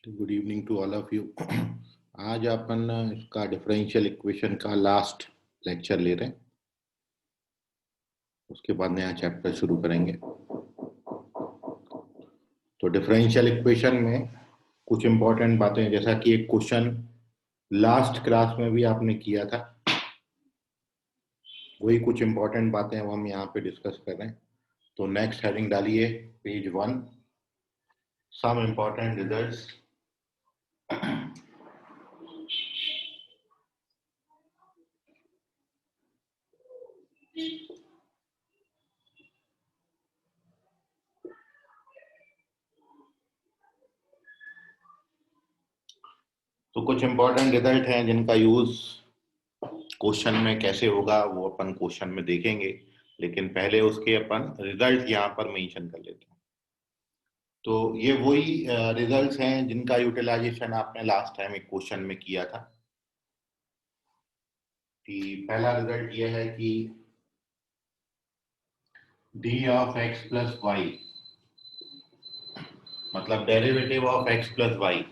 Good evening to all of you. आज अपन इसका डिफरेंशियल इक्वेशन का लास्ट लेक्चर ले रहे हैं, उसके बाद नया चैप्टर शुरू करेंगे। तो डिफरेंशियल इक्वेशन में कुछ इंपॉर्टेंट बातें, जैसा कि एक क्वेश्चन लास्ट क्लास में भी आपने किया था, वही कुछ इंपॉर्टेंट बातें वो हम यहाँ पे डिस्कस कर रहे हैं। तो नेक्स्ट हेडिंग डालिए पेज 1, सम इंपॉर्टेंट रिजल्ट्स। तो कुछ इंपॉर्टेंट रिजल्ट हैं जिनका यूज क्वेश्चन में कैसे होगा वो अपन क्वेश्चन में देखेंगे, लेकिन पहले उसके अपन रिजल्ट यहाँ पर मेंशन कर लेते हैं। तो ये वही रिजल्ट्स हैं जिनका यूटिलाइजेशन आपने लास्ट टाइम एक क्वेश्चन में किया था। कि पहला रिजल्ट ये है कि d of x plus y, मतलब derivative of x plus y,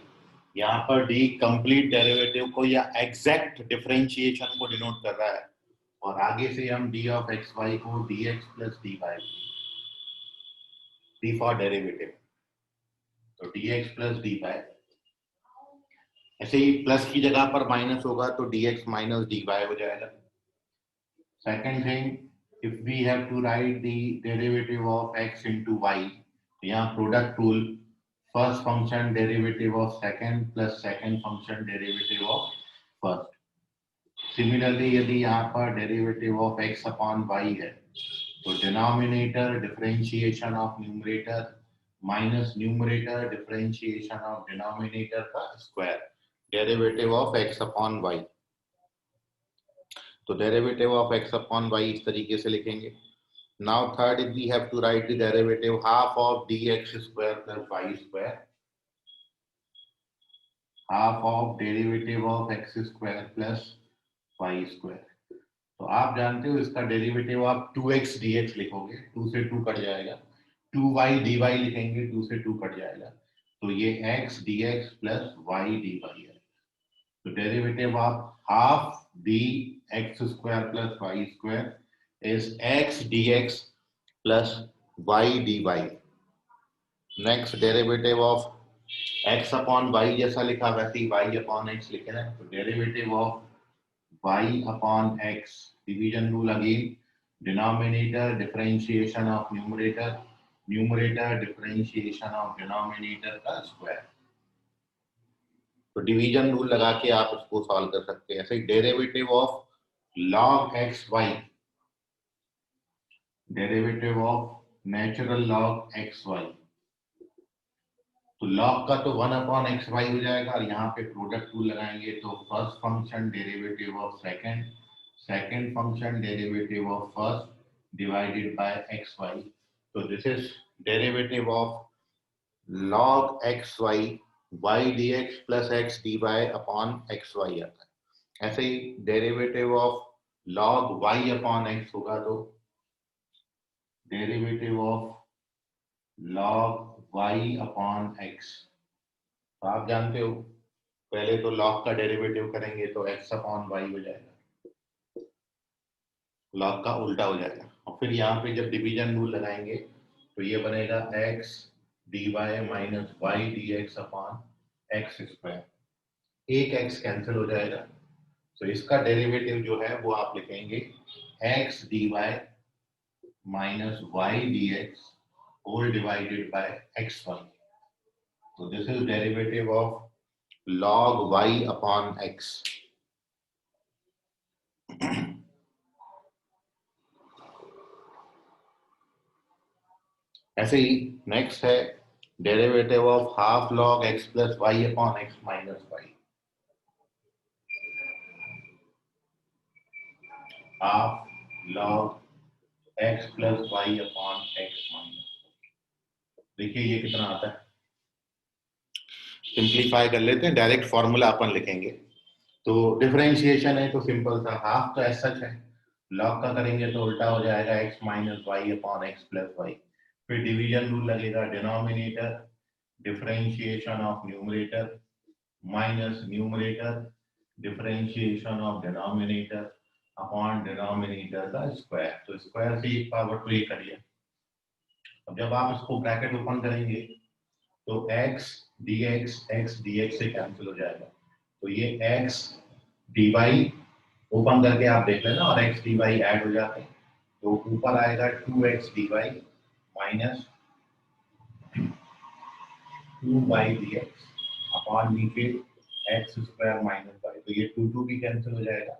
यहाँ पर डी कंप्लीट डेरिवेटिव को या एग्जैक्ट डिफरेंशिएशन को डिनोट कर रहा है, और आगे से हम डी ऑफ एक्स वाई को d x plus d y, d for derivative, तो d x plus d y. ऐसे ही प्लस की जगह पर माइनस होगा तो d x minus D y हो जाएगा। Second thing, if we have to write the derivative of x into y, तो यहाँ product rule, first function derivative of second plus second function derivative of first. Similarly यदि यहाँ पर derivative of x upon y है, तो denominator differentiation of numerator minus numerator differentiation of denominator का square, derivative of x upon y. तो derivative of x upon y इस तरीके से लिखेंगे। Now third, if we have to write the derivative half of d x square plus Y square, half of derivative of x square plus Y square. तो आप जानते हो इसका derivative आप 2x dx लिखोगे, 2 से 2 कट जाएगा, 2y dy लिखेंगे, 2 से 2 कट जाएगा, तो ये x dx plus y dy है। तो derivative of half D x square plus Y square is x dx plus y dy। Next, derivative of x upon y जैसा लिखा वैसे ही y अपॉन x लिखे ना, तो derivative of y upon x, division rule again, denominator differentiation of numerator, numerator differentiation of denominator का square। तो division rule लगा के आप इसको सॉल्व कर सकते हैं। ऐसे derivative of log x y, derivative of natural log x y, तो log का तो 1 अपॉन एक्स वाई हो जाएगा, और यहाँ पे प्रोडक्ट रूल लगाएंगे तो first function derivative of second, second function derivative of first divided by x Y. तो this is derivative of log x y y D x plus x D Y upon x y आता है। ऐसे ही derivative of log y upon x होगा तो derivative of log y upon x। तो आप जानते हो पहले तो log का डेरिवेटिव करेंगे तो x अपॉन y हो जाएगा, log का उल्टा हो जाएगा, और फिर यहाँ पे जब डिवीजन रूल लगाएंगे तो ये बनेगा x dy minus Y D x upon x square, एक x कैंसिल हो जाएगा, तो इसका डेरिवेटिव जो है वो आप लिखेंगे x dy minus Y D x whole divided by x Y. तो this is derivative of log y upon x। ऐसे ही नेक्स्ट है derivative of half log x plus y upon x minus y, हाफ log x plus y upon x minus. देखिए ये कितना आता है, सिंप्लीफाई कर लेते हैं, डायरेक्ट फॉर्मूला अपन लिखेंगे। तो डिफरेंशिएशन है तो सिंपल सा, हाफ तो ऐसा है, लॉग का करेंगे तो उल्टा हो जाएगा x minus Y upon X plus Y. फिर डिवीजन रूल लगेगा, denominator differentiation of numerator minus numerator differentiation of denominator upon denominator का स्क्वायर। तो स्क्वायर से एक पावर टू एक करिए। अब जब आप इसको ब्रैकेट ओपन करेंगे तो x dx से कैंसिल हो जाएगा। तो ये x dy ओपन करके आप देख लेना और x dy ऐड हो जाते हैं तो ऊपर आएगा 2x dy minus 2y dx upon नीचे x स्क्वायर माइनस y। तो ये 2 भी कैंसिल हो जाएगा।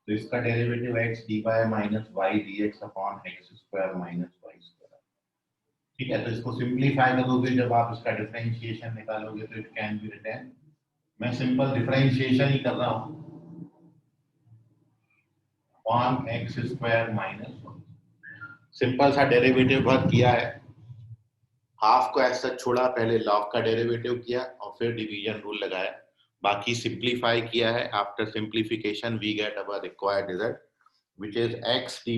तो इसका derivative x dy minus y dx upon x square minus y square. ठीक है, तो इसको सिंप्लीफाई करोगे जब आप इसका डिफरेंशिएशन निकालोगे तो इट कैन बी रिटन, मैं सिंपल डिफरेंशिएशन ही कर रहा हूं, upon x square minus 1। Simple सा डेरिवेटिव वर्क किया है, हाफ को ऐसा छोड़ा, पहले लॉग का डेरिवेटिव किया और फिर डिवीजन रूल लगाया, बाकी सिंप्लीफाई किया है। After simplification we get our required result which is x dy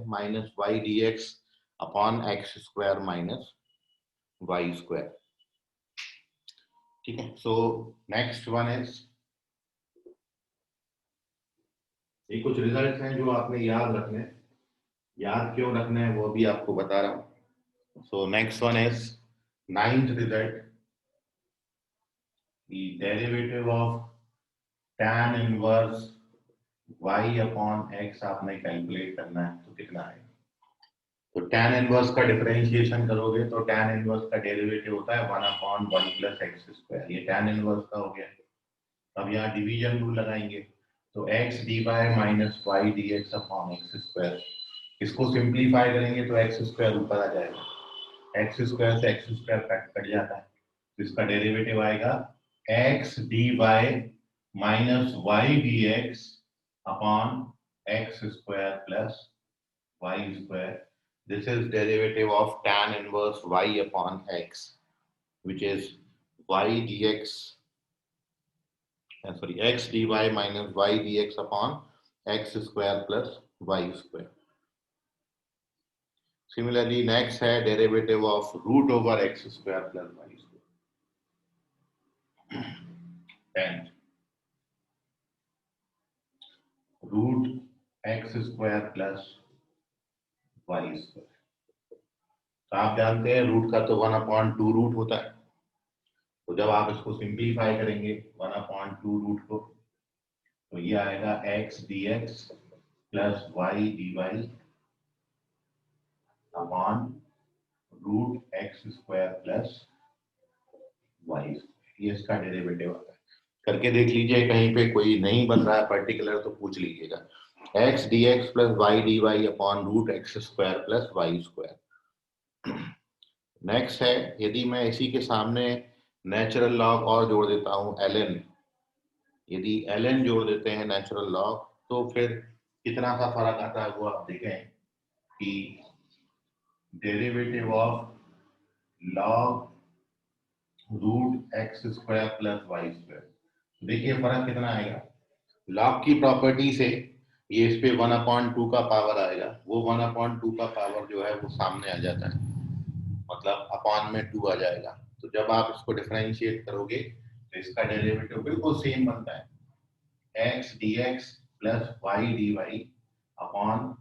minus y dx upon x square minus y square. ठीक है, सो नेक्स्ट वन इज, ये कुछ रिजल्ट्स हैं जो आपने याद रखने हैं, याद क्यों रखने हैं वो भी आपको बता रहा हूं। So next one is 9th result, the derivative of tan inverse y upon x आपने कैलकुलेट करना है तो कितना है। तो tan इनवर्स का डिफरेंशिएशन करोगे तो tan इनवर्स का डेरिवेटिव होता है 1 अपॉन 1 प्लस एक्स स्क्वायर। ये tan इनवर्स का हो गया। अब यहाँ डिवीजन रूल लगाएंगे तो x dy minus Y D x upon x square, इसको सिंप्लीफाई करेंगे तो एक्स स्क्वायर ऊपर आ जाएगा, एक्स स्क्वायर से एक्स स्क्वायर कट जाता है तो इसका डेरिवेटिव आएगा x dy minus Y D x upon x square plus Y square. This is derivative of tan inverse y upon x, which is y dx, sorry, x dy minus y dx upon x square plus y square. Similarly, next है derivative of root over x square plus y square. 10 root x square plus y square. तो आप जानते हैं root का तो 1/2 root होता है, तो जब आप इसको सिंप्लीफाई करेंगे 1/2 रूट को तो ये आएगा x dx plus y dy upon root x square plus Y, ये इसका डेरिवेटिव आता है। करके देख लीजिए, कहीं पे कोई नहीं बन रहा है पर्टिकुलर तो पूछ लीजिएगा। x dx plus y dy upon root x square plus Y square. Next है, यदि मैं इसी के सामने नेचुरल लॉग और जोड़ देता हूं ln, यदि ln जोड़ देते हैं नेचुरल लॉग तो फिर कितना सा फर्क आता है वो आप देखें कि derivative of log root x square plus Y square, देखिए फर्क कितना आएगा। लॉग की प्रॉपर्टी से ये इस पे 1/2 का पावर आएगा, वो 1/2 का पावर जो है वो सामने आ जाता है, मतलब अपॉन में 2 आ जाएगा। तो जब आप इसको डिफरेंशिएट करोगे तो इसका डेरिवेटिव बिल्कुल सेम बनता है, x dx plus y dy upon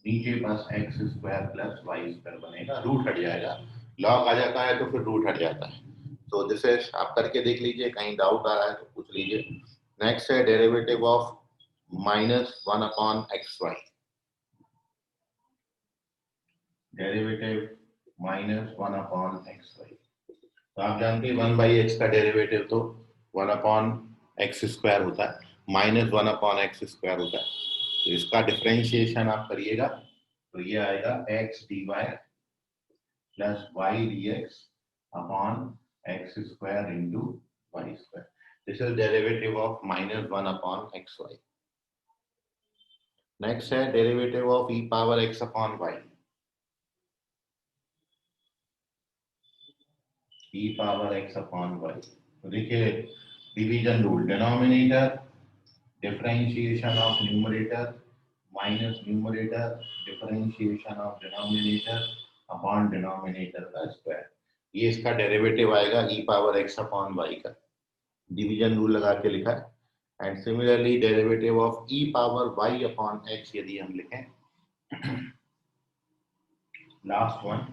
नीचे बस X square plus Y square बनेगा, रूट हट जाएगा, लॉग आ जाता है तो फिर रूट हट जाता है। तो दिस इज, आप करके देख लीजिए, कहीं डाउट आ रहा है तो पूछ लीजिए। नेक्स्ट है derivative of minus 1 upon x Y, derivative minus 1 upon x Y. तो आप जानते हैं 1/x का डेरिवेटिव तो 1 अपॉन एक्स स्क्वायर होता है, माइनस 1 अपॉन एक्स स्क्वायर होता है। तो इसका डिफरेंशिएशन आप करिएगा तो ये आएगा x dy plus y D x upon x square into Y square. This is derivative of minus 1 upon x y. Next है derivative of e power x upon y, e power x upon y। तो देखिए division rule, denominator differentiation of numerator minus numerator differentiation of denominator upon denominator का square. ये इसका derivative आएगा e power x upon y का, division rule लगा के लिखा है। And similarly derivative of e power y upon x यदि हम लिखें, last one,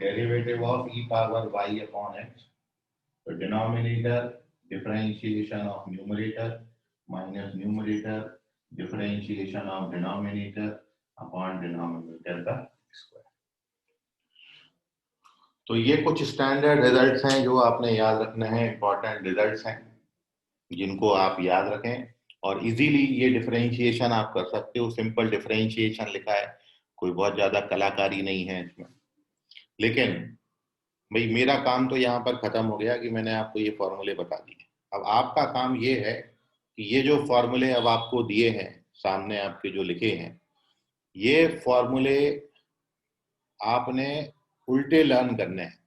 derivative of e power y upon x, तो denominator differentiation of numerator minus numerator differentiation of denominator upon denominator का square. तो ये कुछ स्टैंडर्ड रिजल्ट्स हैं जो आपने याद रखना है, इंपॉर्टेंट रिजल्ट्स हैं जिनको आप याद रखें और इजीली ये डिफरेंशिएशन आप कर सकते हो। सिंपल डिफरेंशिएशन लिखा है, कोई बहुत ज्यादा कलाकारी नहीं है इसमें। लेकिन भाई मेरा काम तो यहाँ पर खत्म हो गया कि मैंने आपको ये फॉर्मूले बता दिए। अब आपका काम ये है कि ये जो फॉर्मूले अब आपको दिए हैं सामने आपके जो लिखे हैं, ये फॉर्मूले आपने उल्टे लर्न करने हैं।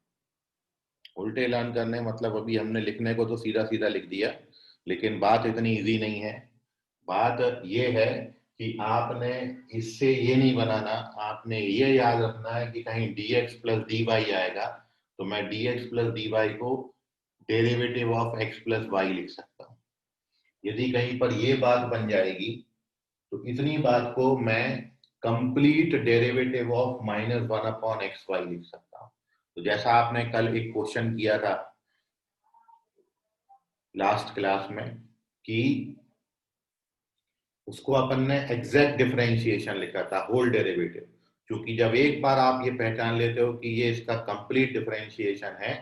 उल्टे लर्न करने मतलब अभी हमने लिखने को तो सीधा सीधा लिख दिया, लेकिन बात इतनी इजी नहीं है। बात ये है कि आपने इससे ये नहीं बनाना, आपने ये याद रखना है कि कहीं dx प्लस dy आएगा तो मैं dx प्लस dy को derivative of x plus Y लिख सकता हूँ। यदि कहीं पर ये बात बन जाएगी तो इतनी बात को मैं complete derivative of minus one upon x Y लिख सकता हूँ। तो जैसा आपने कल एक क्वेश्चन किया था लास्ट क्लास में कि उसको अपन ने एग्जैक्ट डिफरेंशिएशन लिखा था, होल डेरिवेटिव। क्योंकि जब एक बार आप ये पहचान लेते हो कि ये इसका कंप्लीट डिफरेंशिएशन है,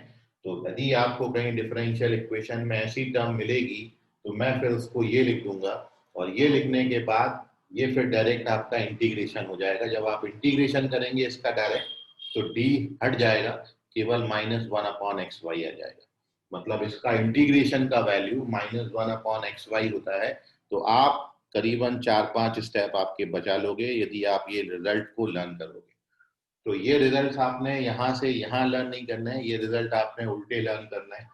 तो यदि आपको कहीं डिफरेंशियल इक्वेशन में ऐसी टर्म मिलेगी तो मैं फिर उसको ये लिख दूंगा और ये लिखने के बाद ये फिर डायरेक्ट आपका इंटीग्रेशन हो जाएगा। जब आप इंटीग्रेशन करेंगे इसका डायरेक्ट तो डी हट जाएगा, केवल minus one upon x y आ जाएगा। मतलब इसका इंटीग्रेशन का value minus one upon x y होता है। तो आप करीबन 4-5 स्टेप आपके बचा लोगे यदि आप ये रिजल्ट को लर्न करोगे। तो ये रिजल्ट आपने यहाँ से यहाँ लर्न नहीं करना है, ये रिजल्ट आपने उल्टे लर्न करना है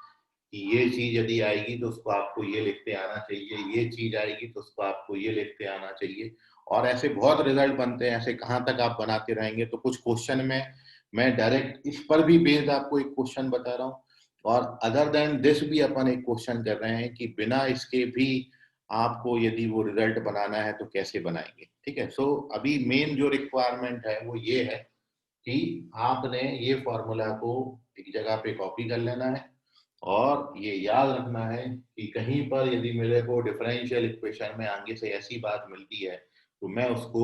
कि ये चीज यदि आएगी तो उसको आपको ये लिखते आना चाहिए, ये चीज आएगी तो उसको आपको ये लिखते आना चाहिए। और ऐसे बहुत रिजल्ट बनते हैं, ऐसे कहाँ तक आप बनाते रहेंगे। तो कुछ क्वेश्चन में मैं डायरेक्ट इस पर भी बेस्ड आपको एक क्वेश्चन बता रहा हूँ और अदर देन दिस भी अपन एक क्वेश्चन कर रहे हैं कि बिना इसके भी आपको यदि वो रिजल्ट बनाना है तो कैसे बनाएंगे। ठीक है, सो अभी मेन जो रिक्वायरमेंट है वो ये है कि आपने ये फॉर्मूला को एक जगह पे कॉपी कर लेना है और ये याद रखना है कि कहीं पर यदि मेरे को डिफरेंशियल इक्वेशन में आगे से ऐसी बात मिलती है तो मैं उसको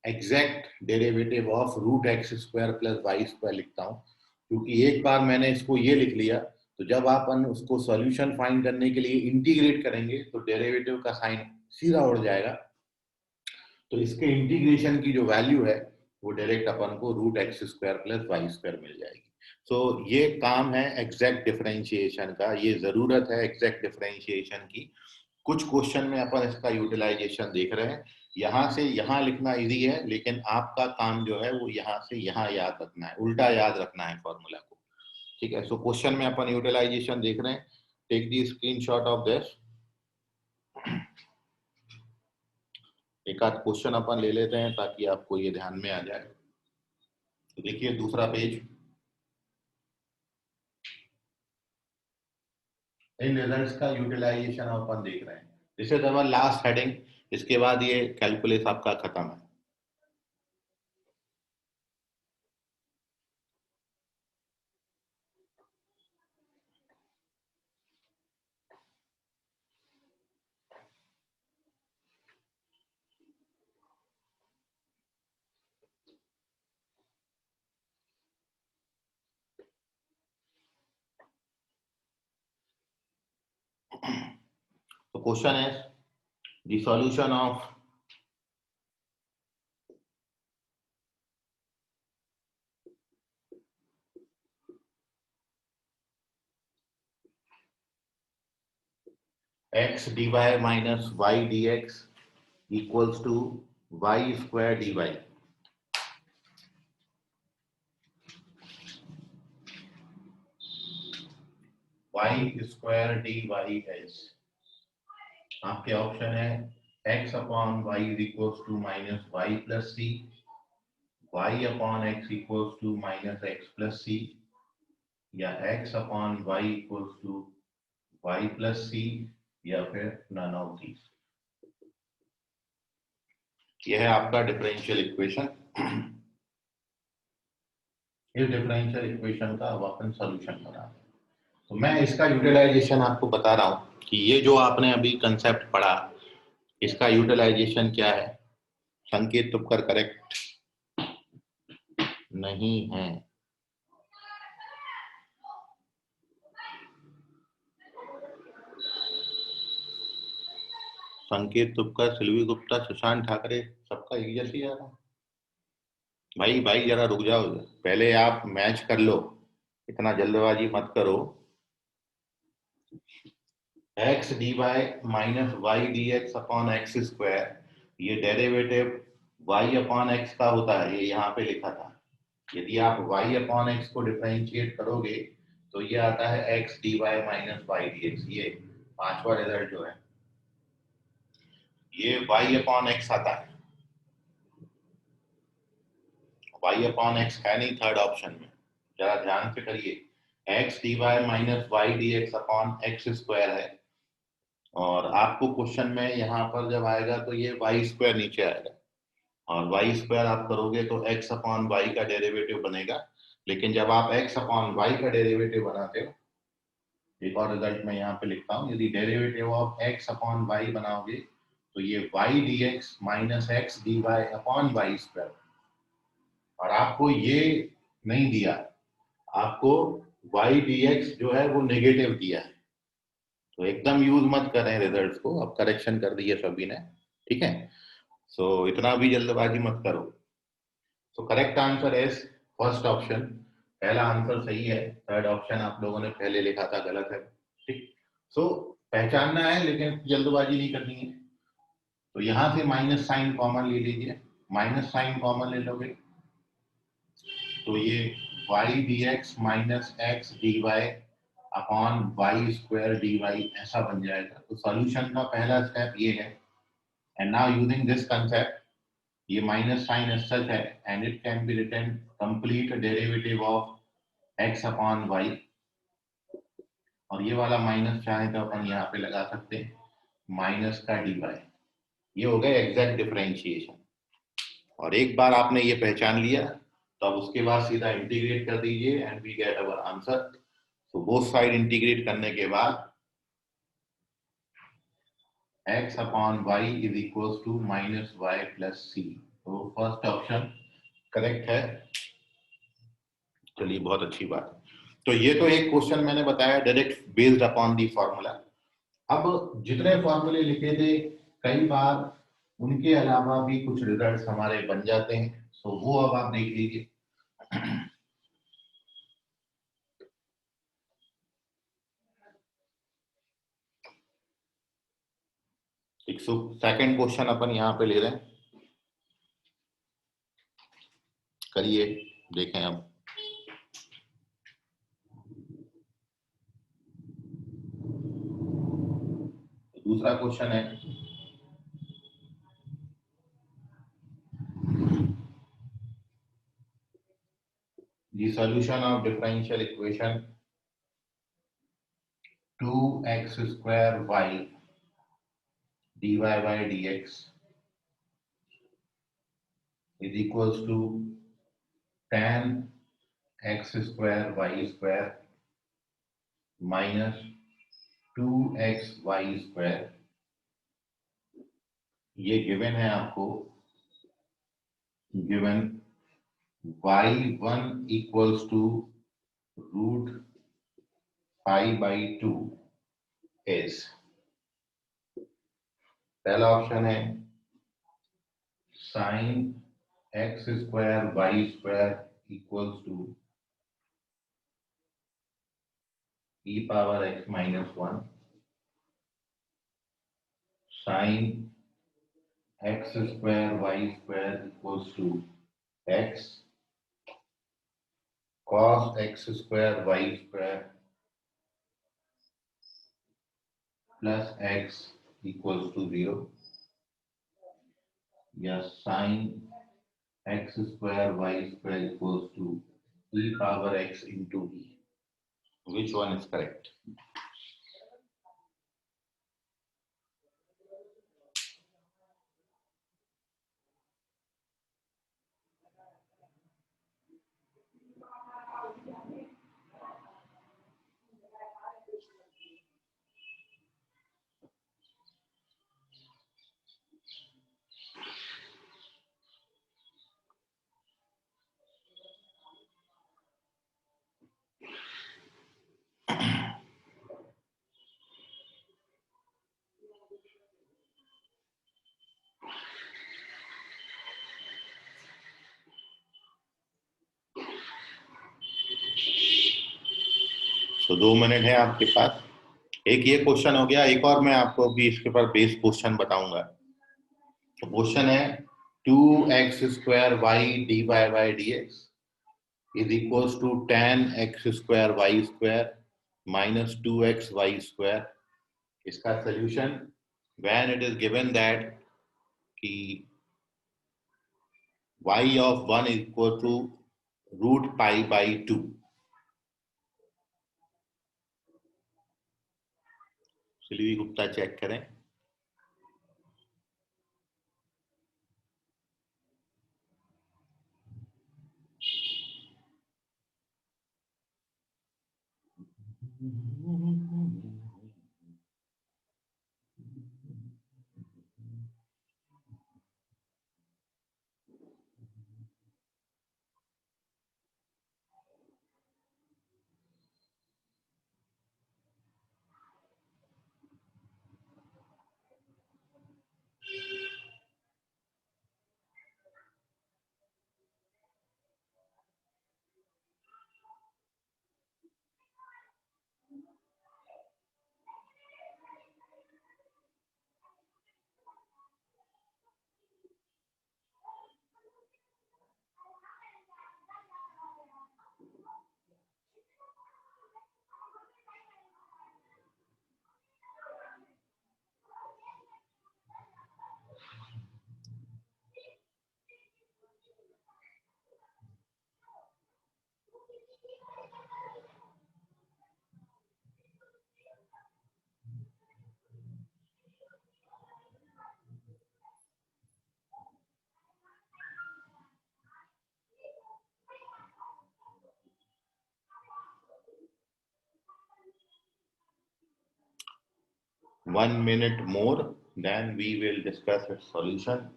exact derivative of root x square plus Y square लिखता हूँ। क्योंकि एक बार मैंने इसको ये लिख लिया तो जब अपन उसको सॉल्यूशन फाइंड करने के लिए इंटीग्रेट करेंगे तो डेरिवेटिव का साइन सीधा उड़ जाएगा। तो इसके इंटीग्रेशन की जो वैल्यू है वो डायरेक्ट अपन को root x square plus Y square मिल जाएगी। सो ये काम है एग्जैक्ट डिफरेंशिएशन का, ये जरूरत है एग्जैक्ट डिफरेंशिएशन की। कुछ क्वेश्चन में अपन इसका यूटिलाइजेशन देख रहे हैं। यहाँ से यहाँ लिखना इजी है, लेकिन आपका काम जो है वो यहाँ से यहाँ याद रखना है, उल्टा याद रखना है फॉर्मूला को। ठीक है, सो क्वेश्चन में अपन यूटिलाइजेशन देख रहे हैं। Take the screenshot of this. एक आध क्वेश्चन अपन ले लेते हैं ताकि आपको ये ध्यान में आ जाए। तो देखिए दूसरा पेज, इन रिजल्ट्स का यूटिलाइजेशन अपन देख रहे हैं। This is our last heading, इसके बाद ये कैलकुलस आपका खत्म है। तो क्वेश्चन है the solution of x dy minus y dx equals to y square dy। y square dy is आपके ऑप्शन है x upon y is equals to minus y plus c, y upon x equals to minus x plus c, या x upon y equals to y plus c या फिर none of these. यह है आपका differential equation. इस differential equation का अब अपन solution बना। तो मैं इसका यूटिलाइजेशन आपको बता रहा हूं कि ये जो आपने अभी कंसेप्ट पढ़ा, इसका यूटिलाइजेशन क्या है। संकेत तुपकर करेक्ट नहीं है। संकेत तुपकर, सिल्वी गुप्ता, सुशांत ठाकरे, सबका एक जैसी आ रहा है। भाई भाई जरा रुक जाओ, पहले आप मैच कर लो, इतना जल्दबाजी मत करो। X D Y minus Y D x upon x square, ये डेरिवेटिव वाई अपॉन एक्स का होता है, ये यहाँ पे लिखा था। यदि आप वाई अपॉन एक्स को डिफरेंशिएट करोगे तो ये आता है X D Y minus Y D X. ये पांचवा रिजल्ट जो है ये वाई अपॉन एक्स आता है। वाई अपॉन एक्स है नहीं थर्ड ऑप्शन में, जरा ध्यान से करिए। X D Y minus Y D x upon x square है, और आपको क्वेश्चन में यहाँ पर जब आएगा तो ये वाई स्क्वायर नीचे आएगा, और वाई स्क्वायर आप करोगे तो एक्स अपॉन वाई का डेरिवेटिव बनेगा। लेकिन जब आप एक्स अपॉन वाई का डेरिवेटिव बनाते हो, एक और रिजल्ट मैं यहाँ पे लिखता हूँ, यदि derivative of x upon Y बनाओगे तो ये Y D x minus X D Y upon Y square. और आपको ये नहीं दिया, आपको वाई डी एक्स जो है वो नेगेटिव दिया है। तो एकदम यूज मत करें रिजल्ट्स को, अब करेक्शन कर दिए सभी ने, ठीक है। सो इतना भी जल्दबाजी मत करो। So correct answer is first option. पहला आंसर सही है, थर्ड ऑप्शन आप लोगों ने पहले लिखा था गलत है, ठीक। सो पहचानना है लेकिन जल्दबाजी नहीं करनी है। तो यहां से माइनस साइन कॉमन ले लीजिए, माइनस साइन कॉमन ले लोगे तो ये Y D x minus X D Y upon Y square D Y ऐसा बन जाएगा। तो सॉल्यूशन का पहला स्टेप ये है। And now using this concept, ये माइनस साइन एज सच है and it can be written complete derivative of x upon Y. और ये वाला माइनस चाहे तो अपन यहाँ पे लगा सकते हैं, माइनस का डी वाई। ये हो गया एग्जैक्ट डिफरेंशिएशन। और एक बार आपने ये पहचान लिया तो अब उसके बाद सीधा इंटीग्रेट कर दीजिए and we get our answer. तो बोथ साइड इंटीग्रेट करने के बाद x upon y is equal to minus y plus c. तो फर्स्ट ऑप्शन करेक्ट है। चलिए बहुत अच्छी बात। तो ये तो एक क्वेश्चन मैंने बताया direct based upon the formula. अब जितने फॉर्मूले लिखे थे कई बार उनके अलावा भी कुछ रिजल्ट्स हमारे बन जाते हैं, तो वो अब आप देख लीजिए। एक सेकंड क्वेश्चन अपन यहाँ पे ले रहे हैं, करिए देखें अब। दूसरा क्वेश्चन है, the solution of differential equation 2x square y dy by dx is equals to tan x square y square minus 2xy square। ये गिवन है आपको, given y1 equals to root 5/2 is, पहला ऑप्शन है sin x square y square equals to e power x minus 1, sin x square y square equals to x cos x square y square plus x equals to 0, या sin x square y square equals to e power x into e। Which one is correct? तो 2 minute है आपके पास। एक ये question हो गया, एक और मैं आपको भी इसके ऊपर बेस क्वेश्चन बताऊंगा। तो क्वेश्चन है 2x² y dy by dx is equals to tan x² y² minus 2x y²। इसका solution, when it is given that कि y of 1 is equal to root pi by 2। Silvi Gupta check करें। One minute more, then we will discuss its solution.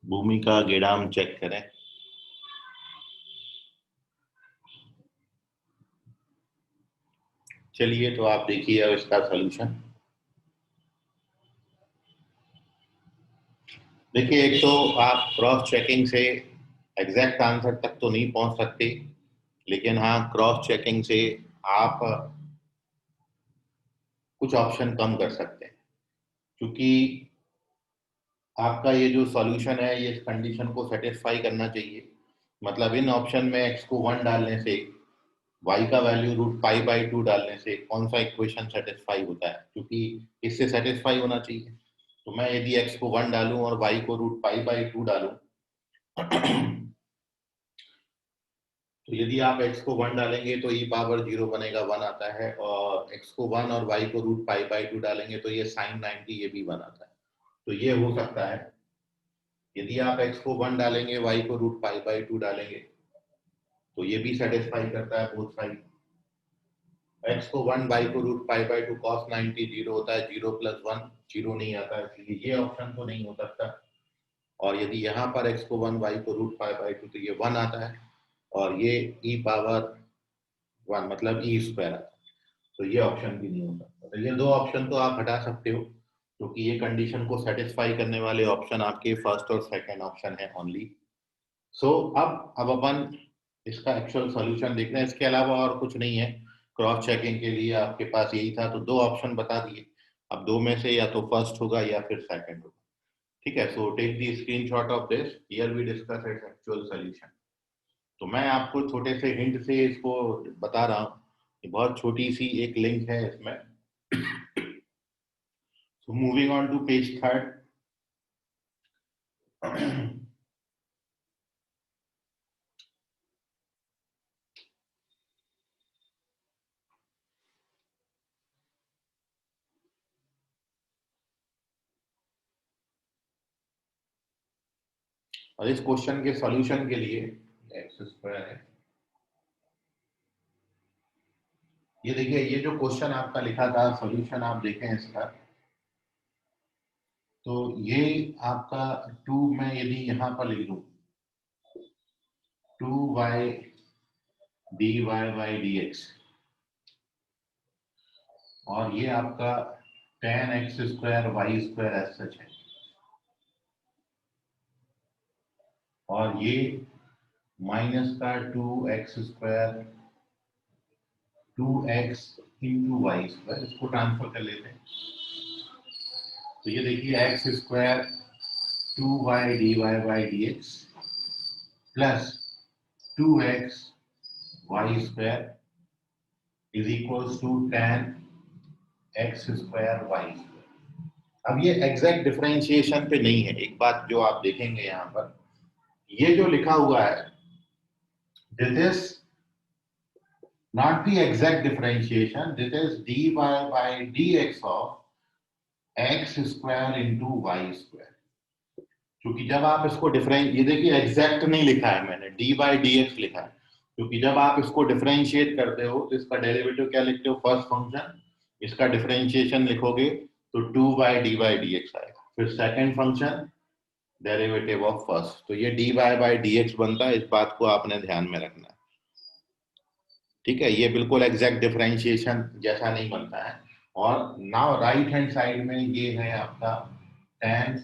भूमिका Gedam check करें। चलिए, तो आप देखिए अब इसका सॉल्यूशन। देखिए, एक तो आप क्रॉस चेकिंग से एग्जैक्ट आंसर तक तो नहीं पहुंच सकते, लेकिन हाँ, क्रॉस चेकिंग से आप कुछ ऑप्शन कम कर सकते हैं, क्योंकि आपका ये जो सॉल्यूशन है ये इस कंडीशन को सेटिस्फाई करना चाहिए। मतलब इन ऑप्शन में x को 1 डालने से, y का वैल्यू रूट पाई बाई 2 डालने से कौन सा इक्वेशन सेटिस्फाई होता है, क्योंकि इससे सेटिस्फाई होना चाहिए। तो मैं यदि x को 1 डालूं और y को रूट पाई बाई 2 डालूं, तो यदि आप x को 1 डालेंगे तो e पावर 0 बनेगा, 1 आता है, और x को 1 और y को रूट पाई बाई 2 डालेंगे तो ये साइन 90 ये भी 1 आता है। तो ये हो सकता है। यदि आप x को 1 डालेंगे, y को रूट पाई बाई 2 डालेंगे, तो ये भी सेटिस्फाई करता है बोथ साइड। x को 1 y को रूट पाई बाई 2 cos 90 0 होता है, 0 प्लस 1 0 नहीं आता है, इसलिए ये ऑप्शन तो नहीं हो सकता। और यदि यहाँ पर x को 1 y को रूट पाई बाई 2 तो ये 1 आता है, और ये e पावर 1 मतलब e स्क्वायर आता है, तो ये ऑप्शन भी नहीं हो सकता। तो ये दो ऑप्शन तो आप हटा सकते हो, क्योंकि ये कंडीशन को सेटिस्फाई करने वाले ऑप्शन आपके फर्स्ट और सेकंड ऑप्शन है ओनली। सो अब अपन इसका एक्चुअल सॉल्यूशन देखना है, इसके अलावा और कुछ नहीं है। क्रॉस चेकिंग के लिए आपके पास यही था, तो दो ऑप्शन बता दिए। अब दो में से या तो फर्स्ट होगा या फिर सेकंड होगा। ठीक है, so take the screenshot of this, here we discuss its actual solution. तो मैं आपको छोटे से हिंट से इसको बता रहा हूँ, बहुत छोटी सी एक लिंक है इसमें। So moving on to page third. और इस क्वेश्चन के सॉल्यूशन के लिए एक्स स्क्वायर है, ये देखिए, ये जो क्वेश्चन आपका लिखा था सॉल्यूशन आप देखें इसका, तो ये आपका 2 में यदि यहाँ पर लिख दूं 2y dy बाई dx, और ये आपका tan x square Y square as such है, और ये माइनस का 2x square 2x into Y square, इसको ट्रांसफर कर लेते हैं। तो ये देखिए X square 2y dy by dx plus 2x Y square is equals to tan x square Y square. अब ये एग्जैक्ट डिफरेंशिएशन पे नहीं है, एक बात जो आप देखेंगे यहाँ पर, ये जो लिखा हुआ है this is not the exact differentiation, this is dy by dx of x square into y square। क्योंकि जब आप इसको डिफरेंट, ये देखिए एग्जैक्ट नहीं लिखा है मैंने, डी बाई डी एक्स लिखा है, क्योंकि जब आप इसको डिफरेंशिएट करते हो तो इसका डेरिवेटिव क्या लिखते हो, फर्स्ट फंक्शन, इसका डिफरेंशिएशन लिखोगे तो 2 बाई डी एक्स आएगा, फिर second function derivative of first, तो ये डी बाई डी एक्स बनता है, इस बात को आपने ध्यान में रखना है। ठीक है, ये बिल्कुल एग्जैक्ट डिफरेंशिएशन जैसा नहीं बनता है। और नाउ राइट हैंड साइड में ये है आपका tan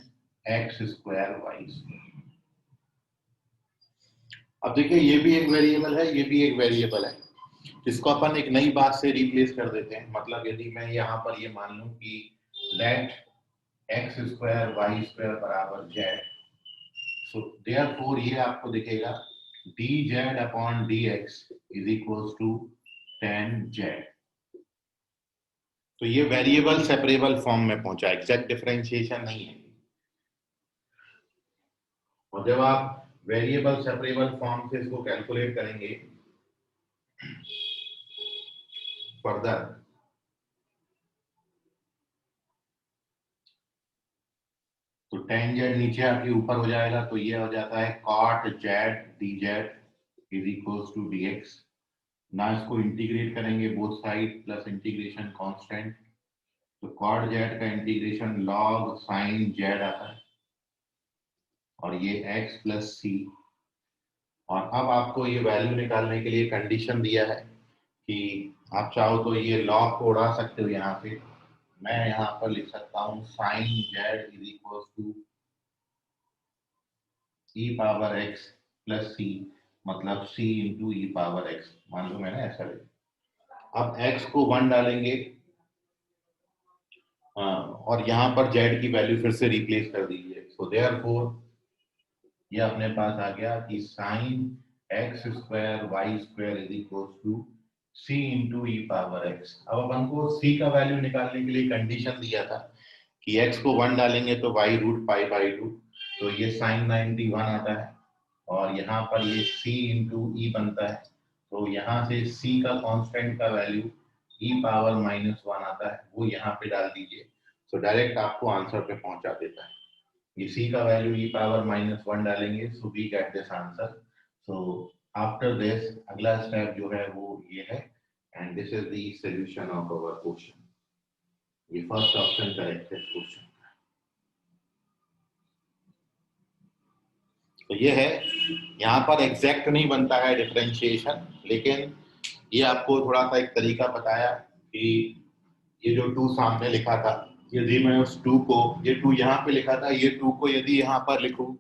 x square Y square. अब देखिए ये भी एक वेरिएबल है, ये भी एक वेरिएबल है, इसको अपन एक नई बात से रिप्लेस कर देते हैं। मतलब यदि मैं यहाँ पर ये मान लूं कि let x square Y square बराबर z, सो देयरफॉर ये आपको दिखेगा dz अपॉन dx is equals to tan z। तो ये वेरिएबल सेपरेबल फॉर्म में पहुंचा, एग्जैक्ट डिफरेंशिएशन नहीं है। और जब आप वेरिएबल सेपरेबल फॉर्म से इसको कैलकुलेट करेंगे फर्दर, तो tan z नीचे आके ऊपर हो जाएगा, तो ये हो जाता है cot z dz is equals to dx। ना इसको इंटीग्रेट करेंगे both side, plus integration constant, तो cot z का इंटीग्रेशन log sin z आता है, और ये x प्लस सी। और अब आपको ये वैल्यू निकालने के लिए कंडीशन दिया है कि आप चाहो तो ये log को उड़ा सकते हो यहाँ पे, मैं यहाँ पर लिख सकता हूँ sin z is equal to e power x plus c, मतलब c इंटू ई पावर x, मान लो मैंने ऐसा लिखा। अब x को 1 डालेंगे, और यहाँ पर z की वैल्यू फिर से रिप्लेस कर दीजिए, सो देयरफॉर ये अपने पास आ गया कि sine X square Y square is equal to C into E power X. अब अपन को c का वैल्यू निकालने के लिए कंडीशन दिया था कि x को 1 डालेंगे तो y रूट पाई बाई 2, तो ये साइन 91 आता है, और यहाँ पर ये c इंटू ई बनता है, तो यहाँ से c का कांस्टेंट का वैल्यू e पावर -1 आता है, वो यहाँ पे डाल दीजिए, तो डायरेक्ट आपको आंसर पे पहुंचा देता है। इसी का वैल्यू e पावर -1 डालेंगे, so we get this answer. So after this अगला स्टेप जो है वो ये है, and this is the solution of our question. ये फर्स्ट ऑप्शन करेक्ट है क्वेश्चन। तो ये है, यहाँ पर एग्जैक्ट नहीं बनता है डिफरेंशिएशन, लेकिन ये आपको थोड़ा सा एक तरीका बताया कि ये जो 2 सामने लिखा था, यदि मैं उस 2 को, ये 2 यहाँ पे लिखा था, ये 2 को यदि यहाँ पर लिखूं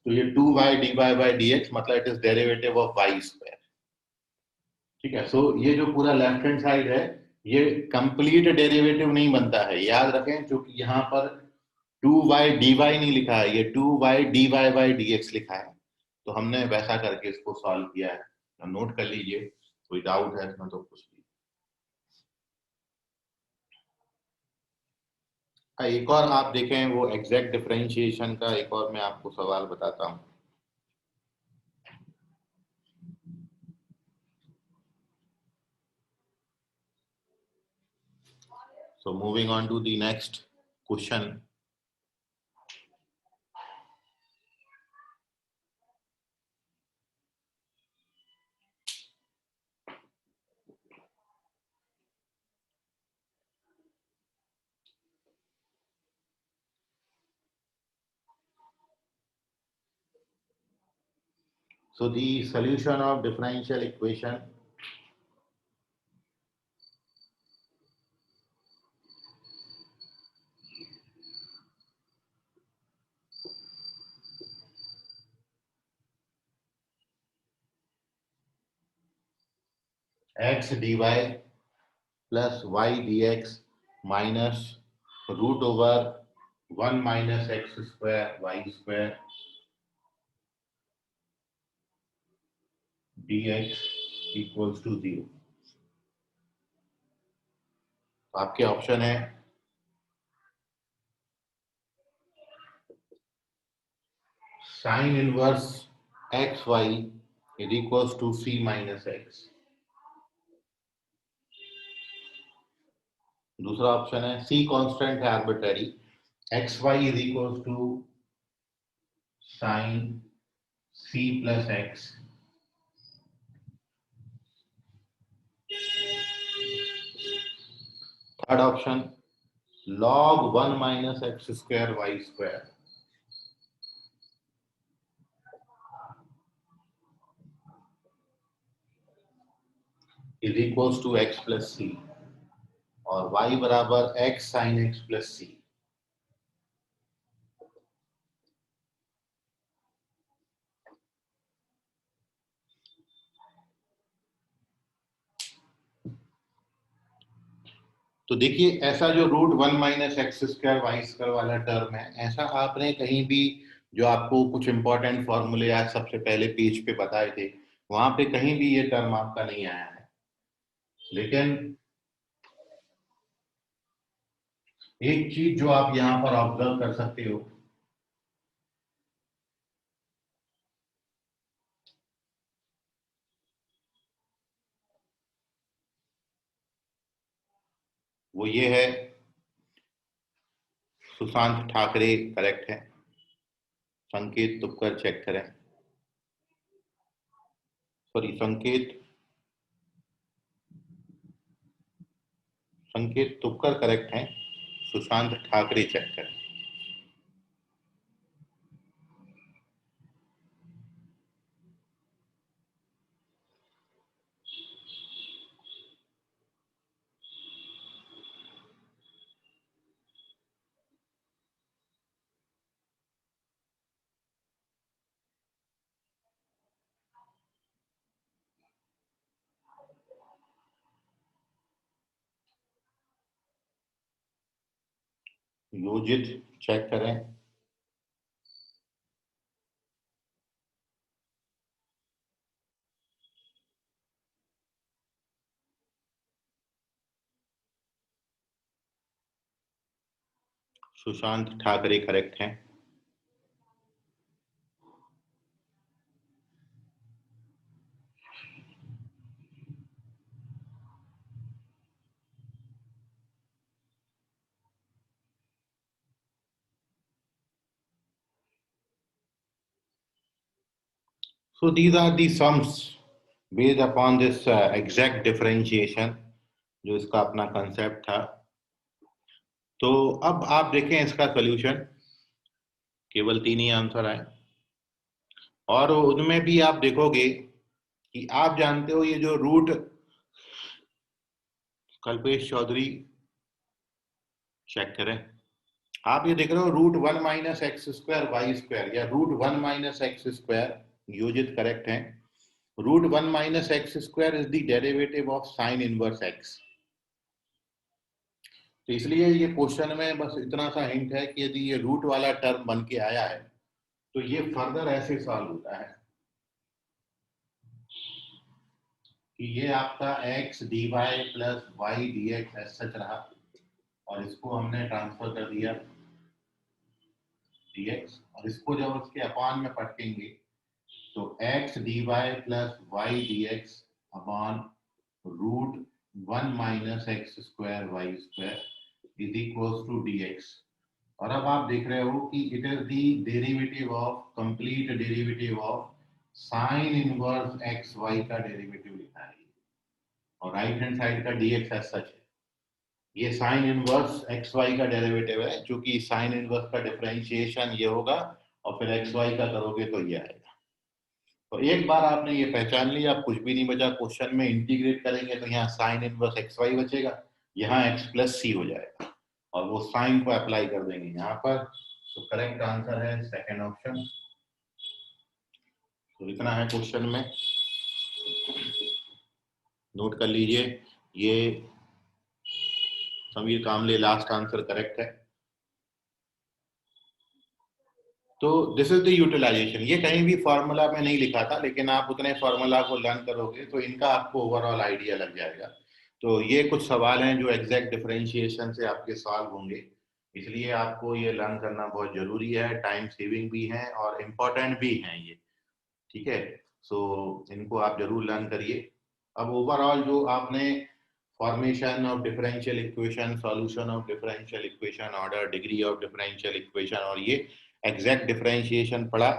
तो ये 2y dy by dx मतलब it is derivative of y square. ठीक है, सो ये जो पूरा लेफ्ट हैंड साइड है ये कंप्लीट डेरिवेटिव नहीं बनता है, याद रखें, क्योंकि यहाँ पर 2y dy नहीं लिखा है, ये 2y dy by dx लिखा है। तो हमने वैसा करके इसको सॉल्व किया है, तो नोट कर लीजिए, कोई डाउट है इसमें तो कुछ भी। एक और आप देखें वो एग्जैक्ट डिफरेंशिएशन का एक और मैं आपको सवाल बताता हूँ। So moving on to the next question. So the solution of differential equation x dy plus y dx minus root over 1 minus x square y square dx equals to 0। आपके option है sine inverse X Y is equals to C minus X. दूसरा option है C constant है arbitrary, X Y is equals to sine C plus X. Third option log 1 minus x square y square is equals to x plus c और y बराबर x sin x plus c। तो देखिए ऐसा जो root 1 minus X square Y square वाला term है, ऐसा आपने कहीं भी जो आपको कुछ इंपॉर्टेंट फॉर्मूले आज सबसे पहले पेज पे बताए थे वहां पे कहीं भी ये टर्म आपका नहीं आया है। लेकिन एक चीज जो आप यहाँ पर ऑब्जर्व कर सकते हो, वो ये है, सुशांत ठाकरे करेक्ट है, संकेत तुपकर चेक करें, सॉरी संकेत तुपकर करेक्ट है, सुशांत ठाकरे चेक करें। योजित चेक करें, सुशांत ठाकरे करेक्ट है। So these are the sums based upon this exact differentiation, जो इसका अपना कंसेप्ट था। तो अब आप देखें इसका सोल्यूशन, केवल 3 ही आंसर आए, और उनमें भी आप देखोगे कि आप जानते हो ये जो रूट, कल्पेश चौधरी चेक करें, आप ये देख रहे हो √1 - x² y² या √1 - x², योजित करेक्ट है। √1 - x² is the derivative of sine inverse x। तो इसलिए ये क्वेश्चन में बस इतना सा हिंट है कि यदि ये रूट वाला टर्म बन के आया है तो ये फर्दर ऐसे सॉल्व होता है कि ये आपका x dy plus y dx ऐसा रहा, और इसको हमने ट्रांसफर कर दिया dx, और इसको जब उसके अपान में पलटेंगे तो x dy plus y dx upon √1 - x² y² is equals to dx। और अब आप देख रहे हो कि it is the derivative of, complete derivative of sine inverse X Y का डेरिवेटिव लिखा है, और राइट हैंड साइड का dx एज सच है। ये साइन इनवर्स एक्स वाई का डेरिवेटिव है, जो कि साइन इनवर्स का डिफरेंशिएशन ये होगा, और फिर एक्स वाई का करोगे तो ये आएगा। तो एक बार आपने ये पहचान लिया, अब कुछ भी नहीं बचा। क्वेश्चन में इंटीग्रेट करेंगे तो यहाँ साइन इनवर्स एक्स वाई बचेगा, यहाँ x प्लस सी हो जाएगा, और वो साइन को अप्लाई कर देंगे यहाँ पर। तो करेक्ट आंसर है सेकंड ऑप्शन। तो इतना है क्वेश्चन में, नोट कर लीजिए। ये Sameer Kamble last answer correct है। तो दिस इज द यूटिलाइजेशन। ये कहीं भी फॉर्मूला में नहीं लिखा था, लेकिन आप उतने फॉर्मूला को लर्न करोगे तो इनका आपको ओवरऑल आइडिया लग जाएगा। तो ये कुछ सवाल हैं जो एग्जैक्ट डिफरेंशिएशन से आपके सॉल्व होंगे, इसलिए आपको ये लर्न करना बहुत जरूरी है। टाइम सेविंग भी है और इम्पोर्टेंट भी है ये, ठीक है। सो इनको आप जरूर लर्न करिए। अब ओवरऑल जो आपने formation of differential equation, solution of differential equation, order, degree of differential equation, और ये एग्जैक्ट डिफरेंशिएशन पढ़ा।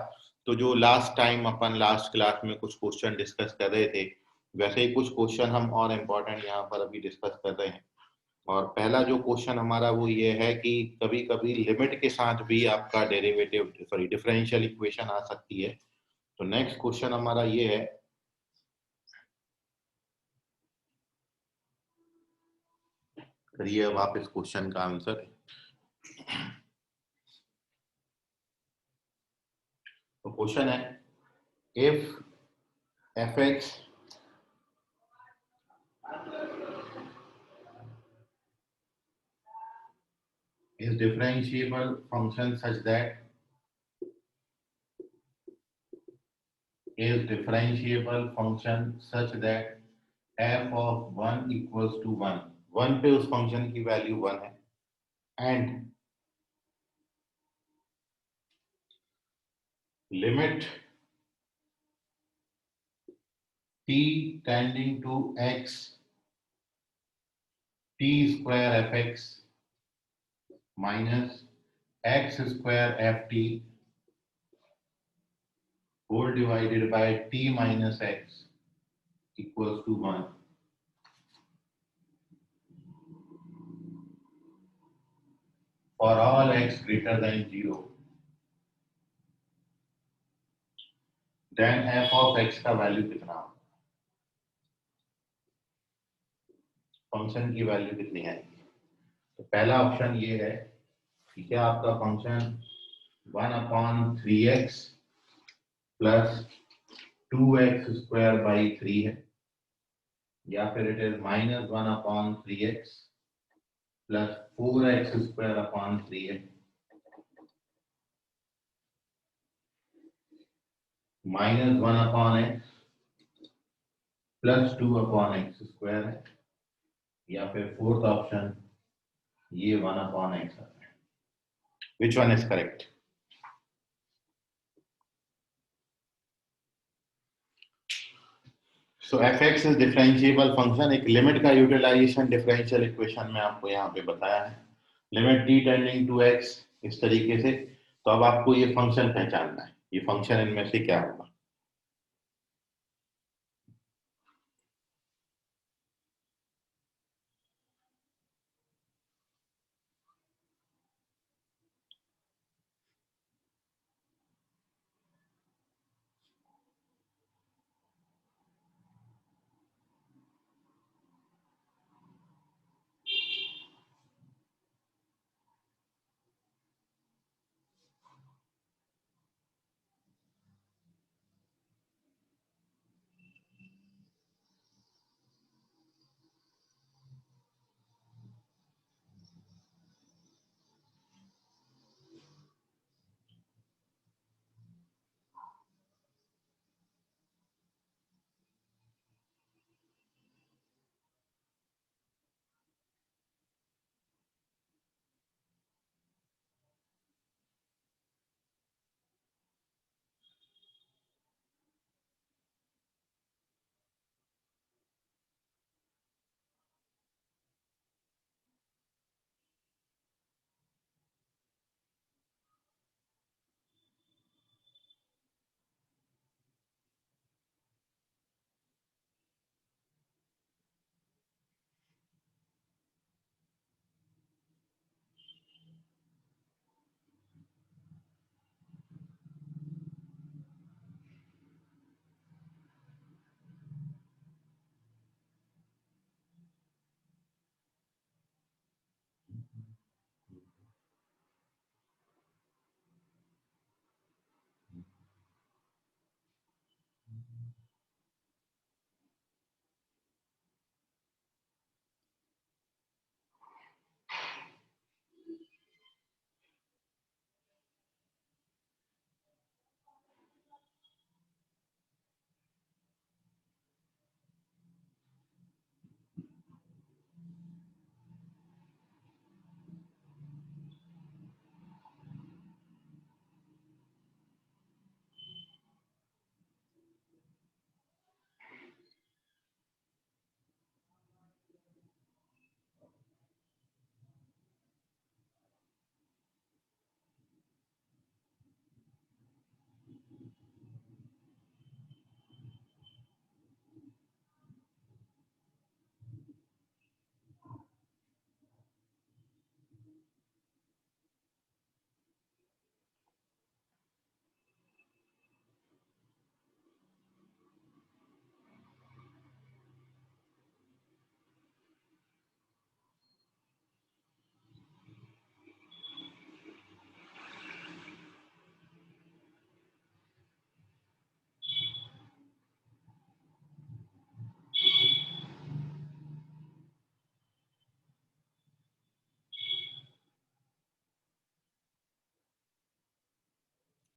तो जो लास्ट टाइम अपन लास्ट क्लास में कुछ क्वेश्चन डिस्कस कर रहे थे, वैसे ही कुछ क्वेश्चन हम और इम्पोर्टेंट यहाँ पर अभी डिस्कस कर रहे हैं। और पहला जो क्वेश्चन हमारा वो ये है कि कभी कभी लिमिट के साथ भी आपका डेरिवेटिव, सॉरी, डिफरेंशियल इक्वेशन आ सकती है। तो नेक्स्ट क्वेश्चन हमारा ये है, करिए अब आप इस क्वेश्चन का आंसर। तो क्वेश्चन है, if f(x) is differentiable function such that f of 1 equals to 1, 1 पे उस फंक्शन की वैल्यू 1 है, and limit t tending to x t square fx minus x square ft whole divided by t minus x equals to 1 for all x greater than 0, then f of x का value कितना होगा, function की value कितनी है। तो पहला option ये है कि क्या आपका फंक्शन 1/3x प्लस 2x² 3 है, या फिर it is -1/3x plus 4x² 3 है, -1/x प्लस 2/x² है, या फिर फोर्थ ऑप्शन ये 1/x है। Which one is correct? So f(x) is differentiable function. एक लिमिट का यूटिलाइजेशन डिफरेंशियल इक्वेशन में आपको यहाँ पे बताया है, limit t tending to x इस तरीके से। तो अब आपको ये फंक्शन पहचानना है, ये फंक्शन इनमें से क्या होगा।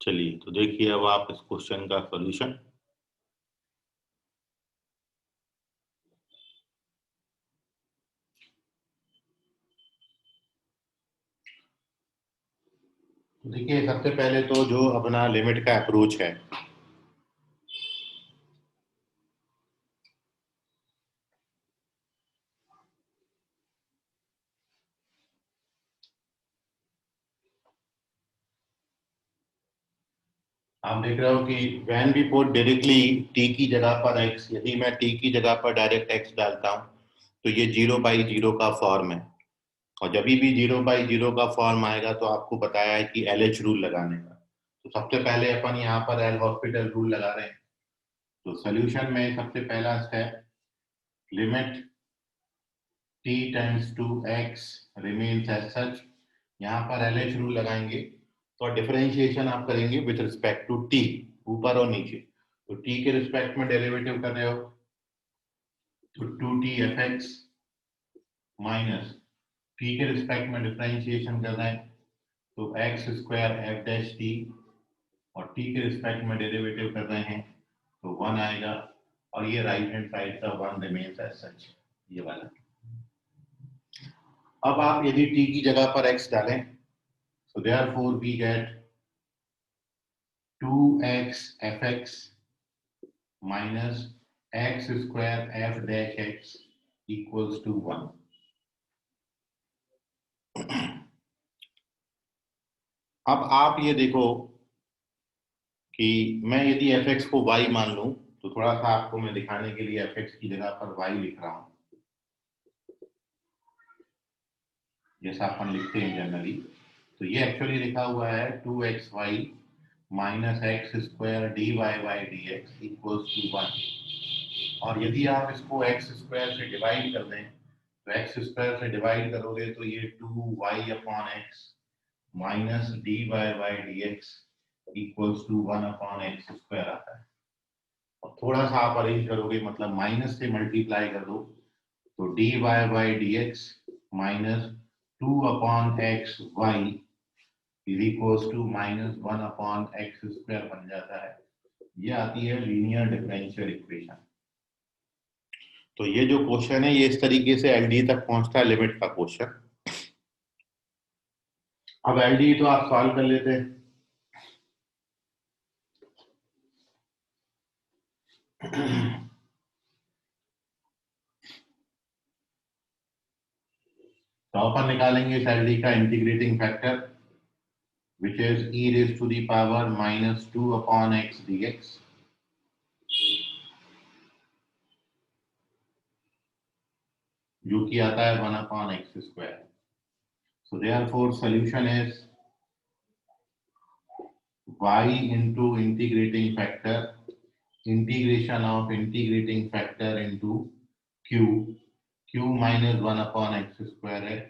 चलिए तो देखिए अब आप इस क्वेश्चन का सॉल्यूशन। देखिए सबसे पहले तो जो अपना लिमिट का अप्रोच है, आप देख रहे हो कि when we put directly T की जगह पर एक्स, यदि मैं टी की जगह पर डायरेक्ट एक्स डालता हूं तो ये 0/0 का फॉर्म है। और जब भी 0/0 का फॉर्म आएगा तो आपको बताया है कि LH रूल लगाने का। तो सबसे पहले अपन यहाँ पर एल हॉस्पिटल रूल लगा रहे हैं। तो सोल्यूशन में सबसे पहला step, limit t tends to x remains as such, यहाँ पर LH रूल लगाएंगे। तो डिफरेंशिएशन आप करेंगे विथ रिस्पेक्ट टू t, ऊपर और नीचे। तो t के रिस्पेक्ट में डेरिवेटिव कर रहे हो तो 2t fx माइनस t के रिस्पेक्ट में डिफरेंशिएशन कर रहे हैं तो X square F dash T, और t के रिस्पेक्ट में डेरिवेटिव कर रहे हैं तो 1 आएगा, और ये राइट हैंड साइड का 1 रिमेन्स एज सच, ये वाला। अब आप यदि t की जगह पर x डालें so therefore we get 2x fx minus x square f dash x equals to 1। अब आप ये देखो कि मैं यदि fx को y मान लूं तो थोड़ा सा आपको मैं दिखाने के लिए fx की जगह पर y लिख रहा हूं, जैसा अपन लिखते हैं जनरली। तो ये एक्चुअली लिखा हुआ है 2xy minus X square D Y by D X equals to 1। और यदि आप इसको एक्स स्क्वायर से डिवाइड कर दें तो एक्स स्क्वायर से डिवाइड करोगे तो ये 2y upon X minus D Y by D X equals to 1 upon x square आता है। और थोड़ा सा आप अरेंज करोगे, मतलब माइनस से मल्टीप्लाई कर दो तो d Y by D x minus 2 upon x Y is equals to minus 1 upon x square बन जाता है। ये आती है लीनियर डिफरेंशियल इक्वेशन। तो ये जो क्वेश्चन है ये इस तरीके से एलडी तक पहुंचता है, लिमिट का क्वेश्चन। अब एलडी तो आप सॉल्व कर लेते हैं। तो अपन निकालेंगे इस एलडी का integrating factor which is e raised to the power minus 2 upon x dx, जो कि आता है 1 upon x square। So therefore solution is y into integrating factor, integration of integrating factor into q minus 1 upon x square है,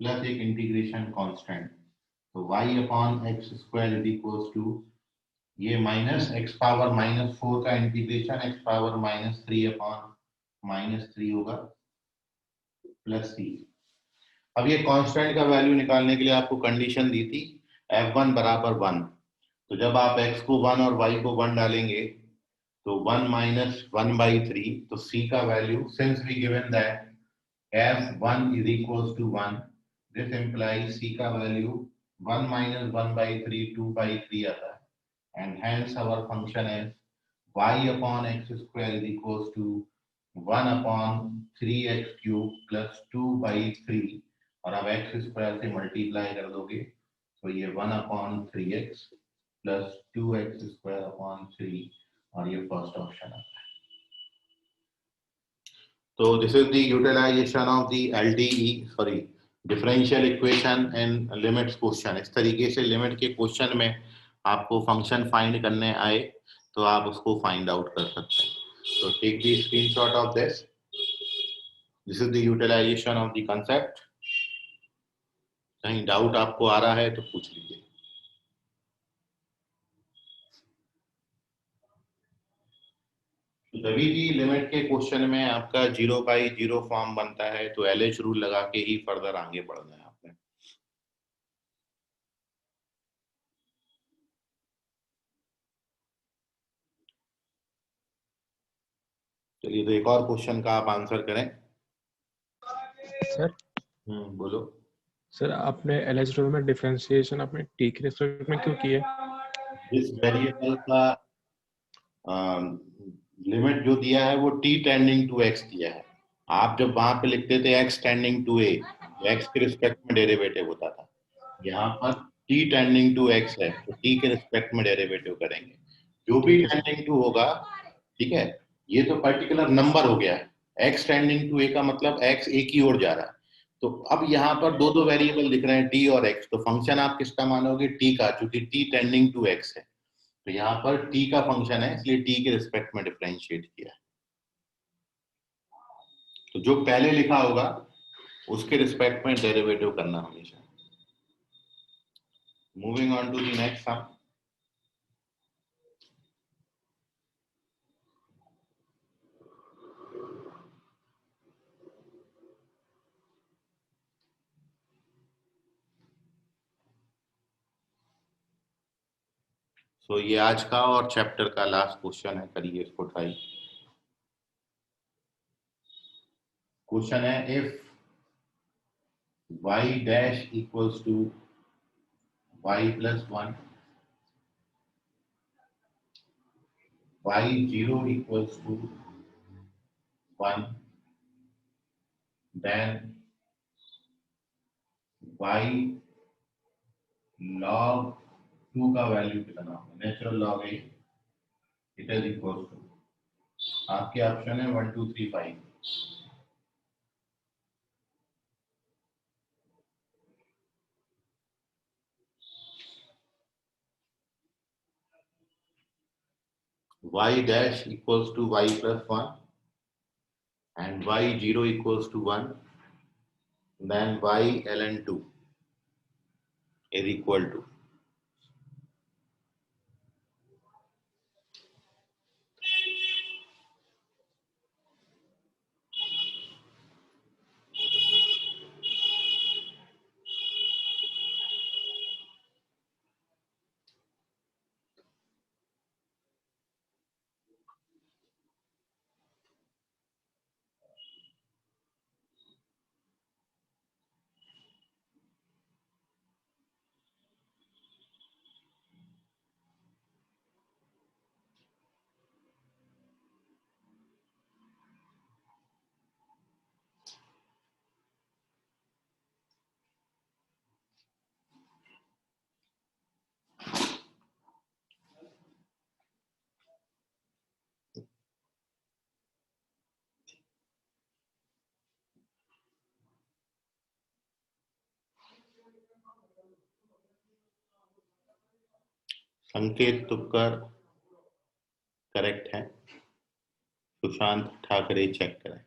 plus एक integration constant. तो y upon x square is equals to ये minus x power -4 का integration x power -3 upon -3 होगा plus सी। अब ये constant का value निकालने के लिए आपको कंडीशन दी थी f1 बराबर 1। तो जब आप x को 1 और y को 1 डालेंगे तो 1 माइनस 1/3, तो c का value since we given that f1 is equals to 1, this implies c का वैल्यू 1 minus 1/3 2/3 आता है, and hence our function is y upon x square is equals to 1 upon 3x cube plus 2/3, और अब x square से multiply कर दोगे तो ये 1 upon 3x plus 2x square upon 3, और ये फर्स्ट ऑप्शन आता है। तो this is the utilization of the LDE sorry differential equation and limits question. इस तरीके से लिमिट के क्वेश्चन में आपको फंक्शन फाइंड करने आए तो आप उसको फाइंड आउट कर सकते हैं। तो take the screenshot of this, this is the utilization of the concept. कहीं डाउट आपको आ रहा है तो पूछ लीजिए। तभी भी लिमिट के क्वेश्चन में आपका 0/0 फॉर्म बनता है तो LH रूल लगा के ही फर्दर आगे बढ़ना है आपने। चलिए, तो एक और क्वेश्चन का आप आंसर करें। सर बोलो। सर आपने एलजेब्रा में डिफरेंशिएशन अपने टी के रिस्पेक्ट में क्यों किए? जिस वेरिएबल का लिमिट जो दिया है वो t टेंडिंग टू x दिया है। आप जब वहां पे लिखते थे x tending to a, x के रिस्पेक्ट में डेरिवेटिव होता था। यहाँ पर t टेंडिंग टू x है तो t के रिस्पेक्ट में डेरिवेटिव करेंगे। जो भी ठीक है सर। टेंडिंग टू होगा, ठीक है, ये तो पर्टिकुलर नंबर हो गया। x टेंडिंग टू a का मतलब x एक ही ओर जा रहा है। तो अब यहाँ पर दो दो वेरिएबल दिख रहे हैं t और x, तो फंक्शन आप किसका मानोगे? t का, क्योंकि t टेंडिंग टू x है। तो यहाँ पर t का फंक्शन है, इसलिए t के रिस्पेक्ट में डिफरेंशिएट किया है। तो जो पहले लिखा होगा उसके रिस्पेक्ट में डेरिवेटिव करना हमेशा। Moving on to the next sum. So ये आज का और चैप्टर का लास्ट क्वेश्चन है, करिए इसको ट्राई। क्वेश्चन है, if y dash equals to y plus 1, y0 equals to 1, then y log 2 का वैल्यू कितना होगा? Natural log a, it is equal to, आपके ऑप्शन है 1 2 3 5। y dash equals to y plus 1 and y0 equals to 1, then y ln 2 is equal to, संकेत तुक्कर correct है, Sushant Thackeray check करें।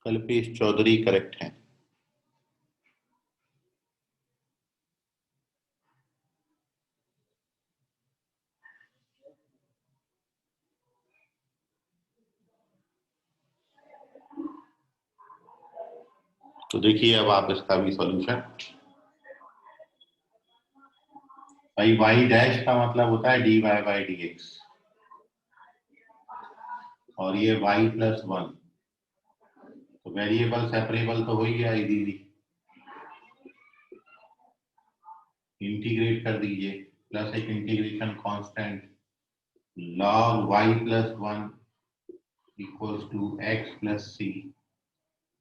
Kalpesh Chaudhary correct है। तो देखिए अब आप इसका भी सॉल्यूशन। भाई y डैश का मतलब होता है dy बाई dx, और ये y प्लस 1, तो वेरिएबल सेपरेबल तो हो ही गया इजीली, इंटीग्रेट कर दीजिए, प्लस एक integration constant log y plus 1 equals to x plus c,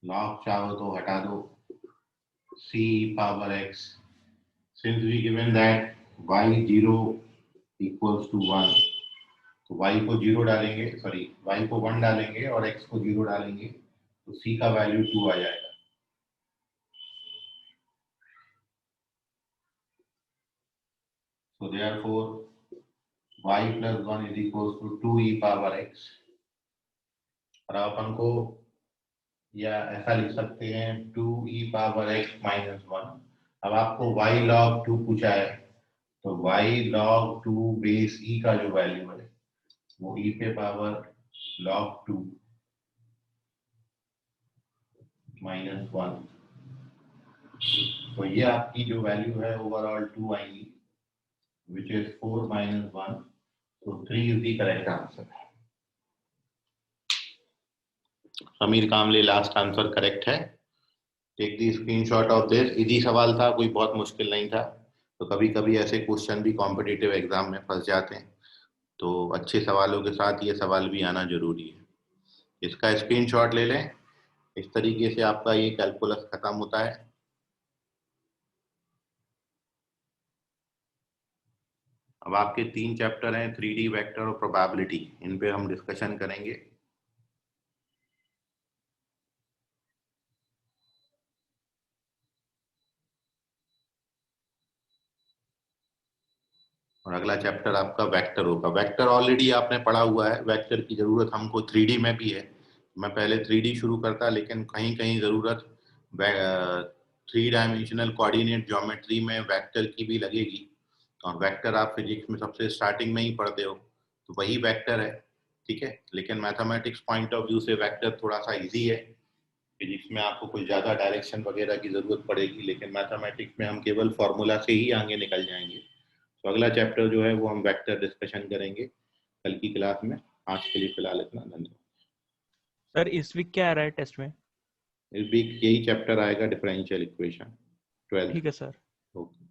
log चाहो तो हटा दो, c power x, since we given that y 0 equals to 1, तो y को 0 डालेंगे, सॉरी y को 1 डालेंगे और x को 0 डालेंगे, तो c का वैल्यू 2 आ जाएगा। So therefore y plus 1 is equals to 2e power x, और आप अपन को या ऐसा लिख सकते हैं 2e पावर x माइनस 1। अब आपको y log 2 पूछा है, तो y log 2 बेस e का जो वैल्यू है वो e पे पावर log 2 माइनस 1, तो ये आपकी जो वैल्यू है ओवरऑल 2 आएगी, विच इज 4 माइनस 1, तो 3 is the correct answer. Sameer Kamble last answer correct है। Take the screenshot of this. Easy सवाल था, कोई बहुत मुश्किल नहीं था। तो कभी कभी ऐसे क्वेश्चन भी कॉम्पिटिटिव एग्जाम में फंस जाते हैं, तो अच्छे सवालों के साथ ये सवाल भी आना जरूरी है। इसका स्क्रीनशॉट ले लें। इस तरीके से आपका ये कैलकुलस खत्म होता है। अब आपके 3 चैप्टर हैं, 3D वेक्टर और प्रोबेबिलिटी, इन पे हम डिस्कशन करेंगे। और अगला चैप्टर आपका वेक्टर होगा। वेक्टर ऑलरेडी आपने पढ़ा हुआ है, वेक्टर की जरूरत हमको 3D में भी है। मैं पहले 3D शुरू करता, लेकिन कहीं कहीं जरूरत 3 डायमेंशनल कोऑर्डिनेट ज्योमेट्री में वेक्टर की भी लगेगी। और वेक्टर आप फिजिक्स में सबसे स्टार्टिंग में ही पढ़ते हो, तो वही वेक्टर है, ठीक है। लेकिन मैथमेटिक्स पॉइंट ऑफ व्यू से वेक्टर थोड़ा सा इजी है। फिजिक्स में आपको कुछ ज्यादा डायरेक्शन वगैरह की जरूरत पड़ेगी, लेकिन मैथमेटिक्स में हम केवल फॉर्मूला से ही आगे निकल जाएंगे। तो अगला चैप्टर जो है वो हम वेक्टर डिस्कशन करेंगे कल की क्लास में। आज के लिए फिलहाल इतना, धन्यवाद। सर इस वीक क्या आ रहा है टेस्ट में? इस वीक यही चैप्टर आएगा, डिफरेंशियल इक्वेशन 12। ठीक है सर। ओके।